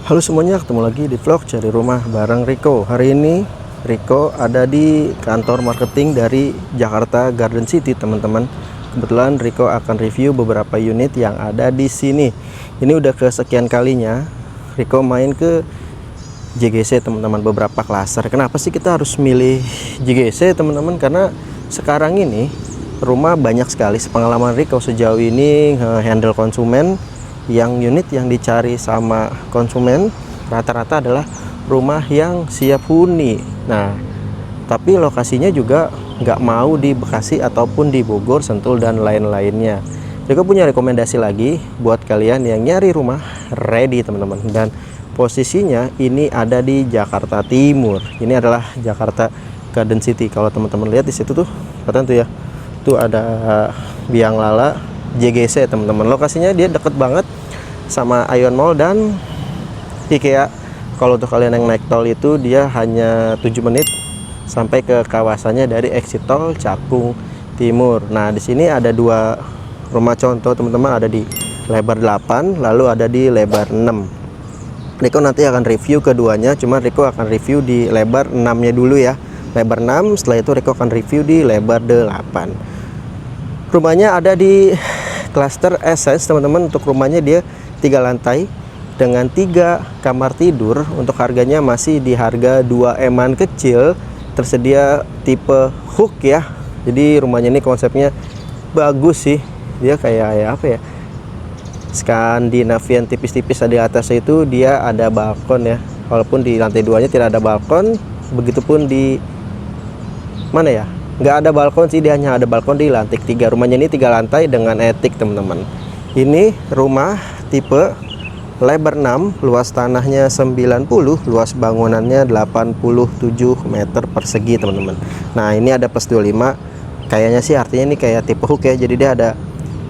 Halo semuanya, ketemu lagi di vlog cari rumah bareng Riko. Hari ini Riko ada di kantor marketing dari Jakarta Garden City, teman-teman. Kebetulan Riko akan review beberapa unit yang ada di sini. Ini udah kesekian kalinya Riko main ke JGC, teman-teman, beberapa klaster. Kenapa sih kita harus milih JGC, teman-teman? Karena sekarang ini rumah banyak sekali. Sepengalaman Riko sejauh ini handle konsumen, yang unit yang dicari sama konsumen rata-rata adalah rumah yang siap huni. Nah, tapi lokasinya juga nggak mau di Bekasi ataupun di Bogor, Sentul, dan lain-lainnya. Juga punya rekomendasi lagi buat kalian yang nyari rumah ready, teman-teman. Dan posisinya ini ada di Jakarta Timur. Ini adalah Jakarta Garden City. Kalau teman-teman lihat di situ tuh, kelihatan tuh ya. Tuh ada Biang Lala JGC, teman-teman. Lokasinya dia deket banget sama Ion Mall dan IKEA. Kalau untuk kalian yang naik tol itu dia hanya 7 menit sampai ke kawasannya dari exit tol Cakung Timur. Nah, di sini ada dua rumah contoh, teman-teman, ada di lebar 8 lalu ada di lebar 6. Riko nanti akan review keduanya, cuma Riko akan review di lebar 6 nya dulu ya. Lebar 6, setelah itu Riko akan review di lebar 8. Rumahnya ada di klaster Essence, teman-teman. Untuk rumahnya dia 3 lantai dengan 3 kamar tidur. Untuk harganya masih di harga 2M-an kecil, tersedia tipe hook ya. Jadi rumahnya ini konsepnya bagus sih. Dia kayak ya apa ya, Skandinavian tipis-tipis. Di atasnya itu dia ada balkon ya. Walaupun di lantai 2-nya tidak ada balkon, begitupun di mana ya, nggak ada balkon sih, dia hanya ada balkon di lantai 3. Rumahnya ini 3 lantai dengan etik, teman-teman. Ini rumah tipe lebar 6, luas tanahnya 90, luas bangunannya 87 meter persegi, teman-teman. Nah, ini ada plus 25, kayaknya sih artinya ini kayak tipe hook ya. Jadi dia ada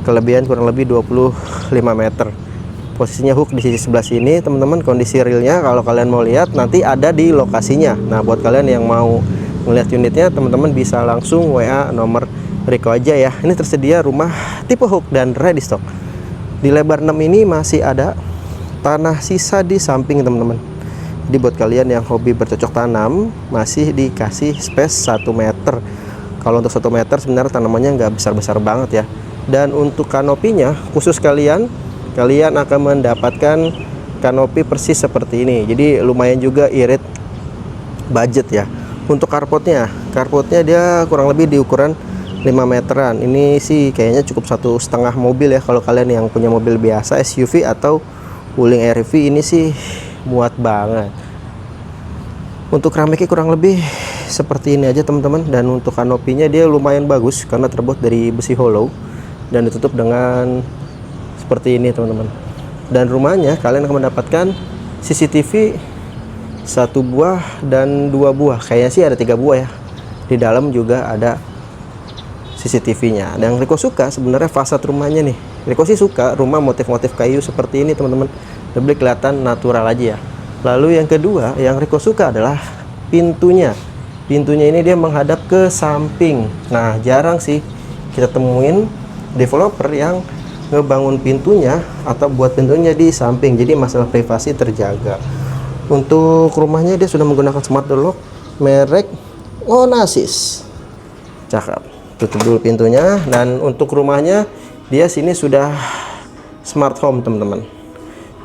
kelebihan kurang lebih 25 meter. Posisinya hook di sisi sebelah sini, teman-teman. Kondisi realnya kalau kalian mau lihat nanti ada di lokasinya. Nah, buat kalian yang mau melihat unitnya, teman-teman bisa langsung WA nomor Riko aja ya. Ini tersedia rumah tipe hook dan ready stock. Di lebar 6 ini masih ada tanah sisa di samping, teman-teman. Jadi buat kalian yang hobi bercocok tanam, masih dikasih space 1 meter. Kalau untuk 1 meter sebenarnya tanamannya nggak besar-besar banget ya. Dan untuk kanopinya, khusus kalian akan mendapatkan kanopi persis seperti ini. Jadi lumayan juga irit budget ya. Untuk carportnya dia kurang lebih di ukuran 5 meteran. Ini sih kayaknya cukup 1,5 mobil ya. Kalau kalian yang punya mobil biasa, SUV atau Wuling RV, ini sih muat banget. Untuk keramiknya kurang lebih seperti ini aja, teman-teman. Dan untuk kanopinya dia lumayan bagus karena terbuat dari besi hollow dan ditutup dengan seperti ini, teman-teman. Dan rumahnya kalian akan mendapatkan CCTV 1 buah dan 2 buah, kayaknya sih ada 3 buah ya. Di dalam juga ada CCTV-nya. Dan Riko suka sebenarnya fasad rumahnya nih. Riko sih suka rumah motif-motif kayu seperti ini, teman-teman. Lebih kelihatan natural aja ya. Lalu yang kedua yang Riko suka adalah pintunya. Pintunya ini dia menghadap ke samping. Nah, jarang sih kita temuin developer yang ngebangun pintunya atau buat pintunya di samping. Jadi masalah privasi terjaga. Untuk rumahnya dia sudah menggunakan smart door lock merek Onassis. Cakep. Tutup dulu pintunya. Dan untuk rumahnya dia sini sudah smart home, teman-teman.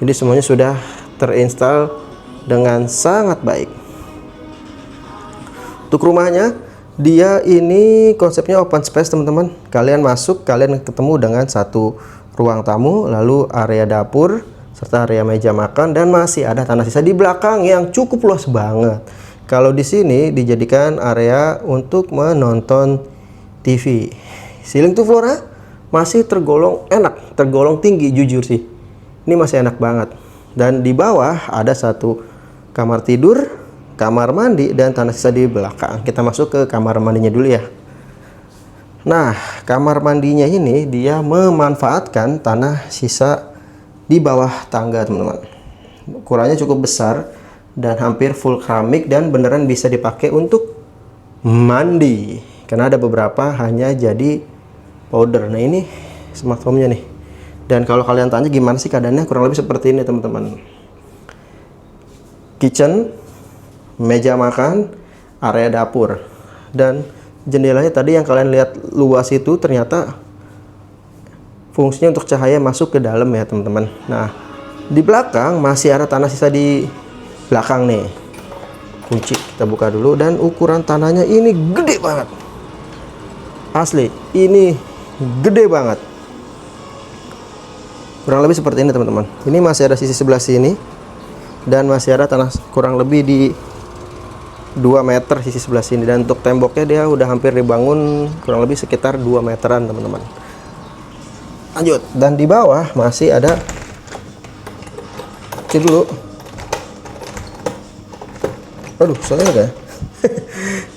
Jadi semuanya sudah terinstall dengan sangat baik. Untuk rumahnya dia ini konsepnya open space, teman-teman. Kalian masuk, kalian ketemu dengan satu ruang tamu, lalu area dapur serta area meja makan, dan masih ada tanah sisa di belakang yang cukup luas banget. Kalau di sini dijadikan area untuk menonton TV. Ceiling to floor masih tergolong enak, tergolong tinggi, jujur sih. Ini masih enak banget. Dan di bawah ada satu kamar tidur, kamar mandi, dan tanah sisa di belakang. Kita masuk ke kamar mandinya dulu ya. Nah, kamar mandinya ini dia memanfaatkan tanah sisa di bawah tangga, teman-teman. Ukurannya cukup besar dan hampir full keramik dan beneran bisa dipakai untuk mandi. Karena ada beberapa hanya jadi powder. Nah, ini smart home-nya nih. Dan kalau kalian tanya gimana sih keadaannya, kurang lebih seperti ini, teman-teman. kitchen, meja makan, area dapur. Dan jendelanya tadi yang kalian lihat luas itu ternyata fungsinya untuk cahaya masuk ke dalam ya teman-teman. Nah, di belakang masih ada tanah sisa di belakang nih. Kunci kita buka dulu, dan ukuran tanahnya ini gede banget. Asli, ini gede banget. Kurang lebih seperti ini teman-teman. Ini masih ada sisi sebelah sini, dan masih ada tanah kurang lebih di 2 meter sisi sebelah sini. Dan untuk temboknya dia udah hampir dibangun kurang lebih sekitar 2 meteran teman-teman. Lanjut, dan di bawah masih ada, cek dulu, aduh soalnya enggak ya.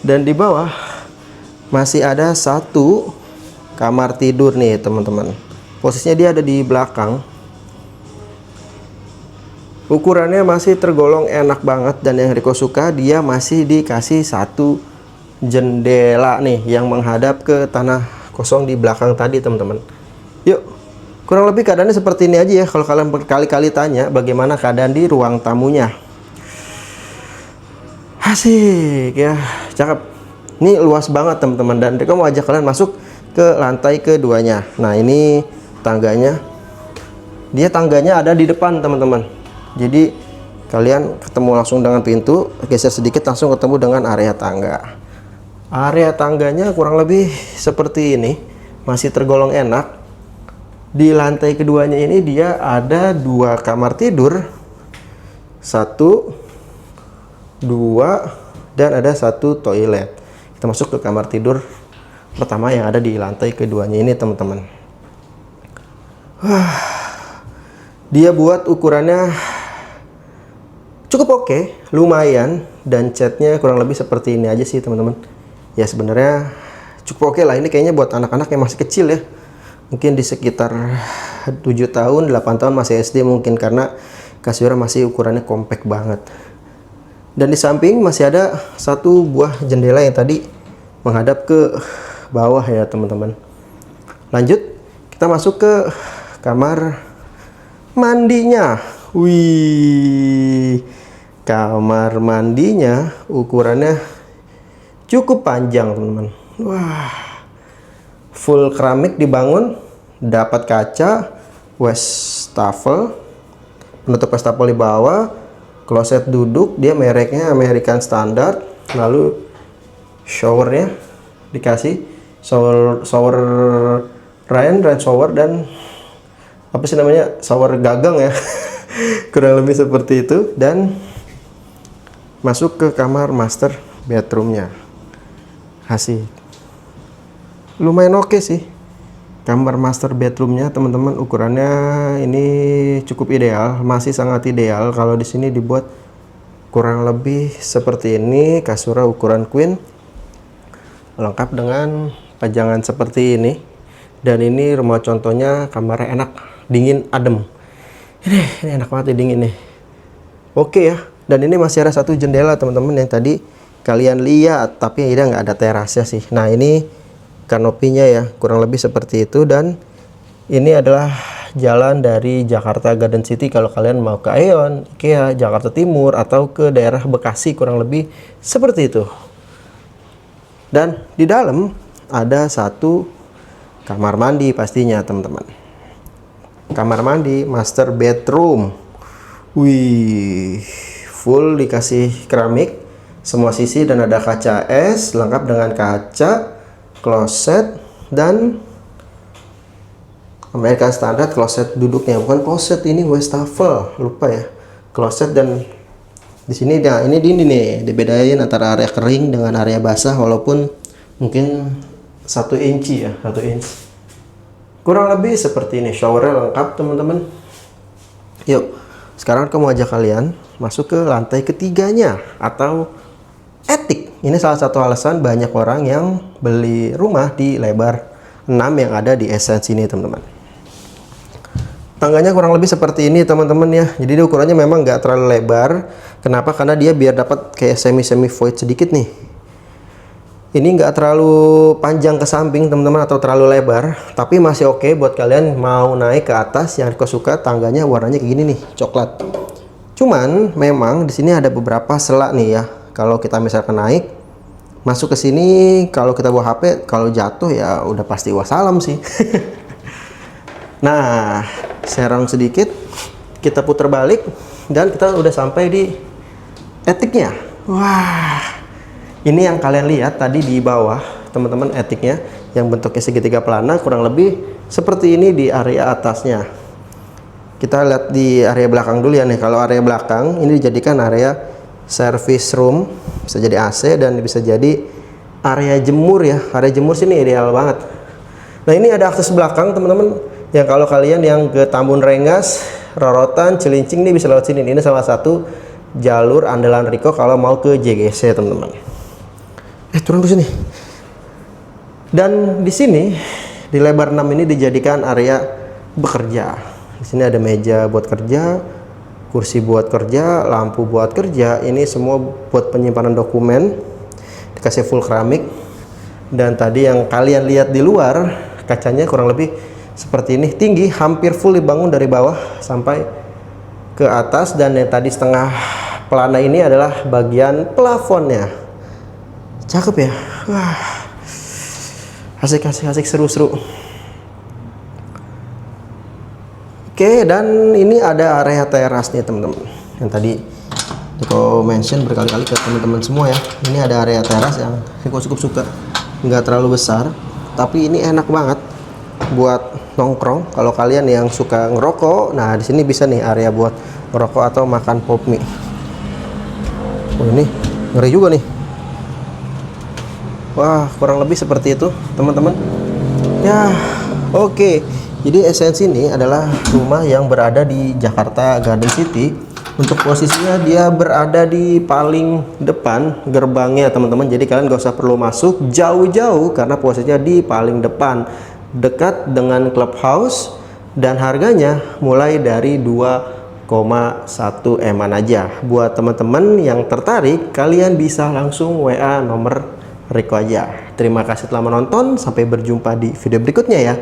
Dan di bawah masih ada satu kamar tidur nih teman-teman. Posisinya dia ada di belakang. Ukurannya masih tergolong enak banget, dan yang Riko suka dia masih dikasih satu jendela nih yang menghadap ke tanah kosong di belakang tadi teman-teman. Yuk, kurang lebih keadaannya seperti ini aja ya. Kalau kalian berkali-kali tanya bagaimana keadaan di ruang tamunya, asik ya, cakep. Ini luas banget teman-teman, dan Riko mau ajak kalian masuk ke lantai keduanya. Nah, ini tangganya. Dia tangganya ada di depan teman-teman. Jadi kalian ketemu langsung dengan pintu, geser sedikit langsung ketemu dengan area tangga. Area tangganya kurang lebih seperti ini, masih tergolong enak. Di lantai keduanya ini dia ada 2 kamar tidur, 1, 2, dan ada 1 toilet. Kita masuk ke kamar tidur pertama yang ada di lantai keduanya ini teman-teman. Dia buat ukurannya cukup oke, lumayan, dan catnya kurang lebih seperti ini aja sih teman-teman. Ya sebenarnya cukup oke lah. Ini kayaknya buat anak-anak yang masih kecil ya, mungkin di sekitar 7 tahun 8 tahun masih SD mungkin, karena kasurnya masih ukurannya compact banget. Dan di samping masih ada 1 buah jendela yang tadi menghadap ke bawah ya teman-teman. Lanjut, kita masuk ke kamar mandinya. Wih, kamar mandinya ukurannya cukup panjang teman-teman. Wah, full keramik dibangun, dapat kaca, wastafel, penutup wastafel di bawah, kloset duduk, dia mereknya American Standard. Lalu showernya dikasih shower rain shower, dan apa sih namanya, shower gagang ya. Kurang lebih seperti itu. Dan masuk ke kamar master bedroomnya. Asik, lumayan oke sih kamar master bedroomnya teman-teman. Ukurannya ini cukup ideal, masih sangat ideal. Kalau di sini dibuat kurang lebih seperti ini, kasurnya ukuran queen, lengkap dengan pajangan seperti ini. Dan ini rumah contohnya, kamarnya enak, dingin, adem. Ini enak banget nih, dingin nih. Oke ya. Dan ini masih ada 1 jendela teman-teman yang tadi kalian lihat, tapi dia nggak ada terasnya sih. Nah, ini kanopinya ya, kurang lebih seperti itu. Dan ini adalah jalan dari Jakarta Garden City kalau kalian mau ke Aeon, IKEA, Jakarta Timur, atau ke daerah Bekasi, kurang lebih seperti itu. Dan di dalam ada 1 kamar mandi pastinya teman-teman. Kamar mandi master bedroom. Wih, full dikasih keramik semua sisi, dan ada kaca es lengkap dengan kaca, kloset, dan American Standard kloset duduknya. Bukan kloset, ini wastafel, lupa ya, kloset. Dan di sini nah, ini nih dibedain antara area kering dengan area basah, walaupun mungkin 1 inci ya, 1 inch. Kurang lebih seperti ini. Showernya lengkap teman-teman. Yuk, sekarang aku mau ajak kalian masuk ke lantai ketiganya atau attic. Ini salah satu alasan banyak orang yang beli rumah di lebar 6 yang ada di Essence ini teman-teman. Tangganya kurang lebih seperti ini teman-teman ya. Jadi dia ukurannya memang nggak terlalu lebar. Kenapa? Karena dia biar dapat kayak semi void sedikit nih. Ini nggak terlalu panjang ke samping teman-teman atau terlalu lebar, tapi masih oke buat kalian mau naik ke atas. Yang aku suka tangganya warnanya kayak gini nih, coklat. Cuman memang di sini ada beberapa selak nih ya. Kalau kita misalkan naik masuk ke sini, kalau kita bawa HP, kalau jatuh ya udah pasti wassalam sih. Nah, serong sedikit, kita putar balik dan kita udah sampai di etiknya. Wah, ini yang kalian lihat tadi di bawah, teman-teman, etiknya yang bentuknya segitiga pelana, kurang lebih seperti ini di area atasnya. Kita lihat di area belakang dulu ya nih. Kalau area belakang ini dijadikan area service room, bisa jadi AC dan bisa jadi area jemur ya. Area jemur sini ideal banget. Nah, ini ada akses belakang, teman-teman. Yang kalau kalian yang ke Tambun Rengas, Rorotan, Cilincing ini bisa lewat sini. Ini salah satu jalur andalan Riko kalau mau ke JGC, teman-teman. Turun ke sini. Dan di sini di lebar 6 ini dijadikan area bekerja. Di sini ada meja buat kerja, kursi buat kerja, lampu buat kerja. Ini semua buat penyimpanan dokumen. Dikasih full keramik. Dan tadi yang kalian lihat di luar, kacanya kurang lebih seperti ini, tinggi, hampir full dibangun dari bawah sampai ke atas. Dan yang tadi setengah pelana ini adalah bagian plafonnya. Cakep ya. Wah, asik, seru-seru. Oke, dan ini ada area teras nih, teman-teman, yang tadi Diko mention berkali-kali ke teman-teman semua ya. Ini ada area teras yang Diko cukup suka, nggak terlalu besar, tapi ini enak banget buat nongkrong. Kalau kalian yang suka ngerokok, nah di sini bisa nih area buat ngerokok atau makan pop mie. Oh, ini ngeri juga nih. Wah, kurang lebih seperti itu, teman-teman. Ya, oke. Jadi esensi ini adalah rumah yang berada di Jakarta Garden City. Untuk posisinya dia berada di paling depan gerbangnya, teman-teman. Jadi kalian gak usah perlu masuk jauh-jauh karena posisinya di paling depan, dekat dengan clubhouse, dan harganya mulai dari 2,1 M-an aja. Buat teman-teman yang tertarik, kalian bisa langsung WA nomor Riko aja. Terima kasih telah menonton, sampai berjumpa di video berikutnya ya.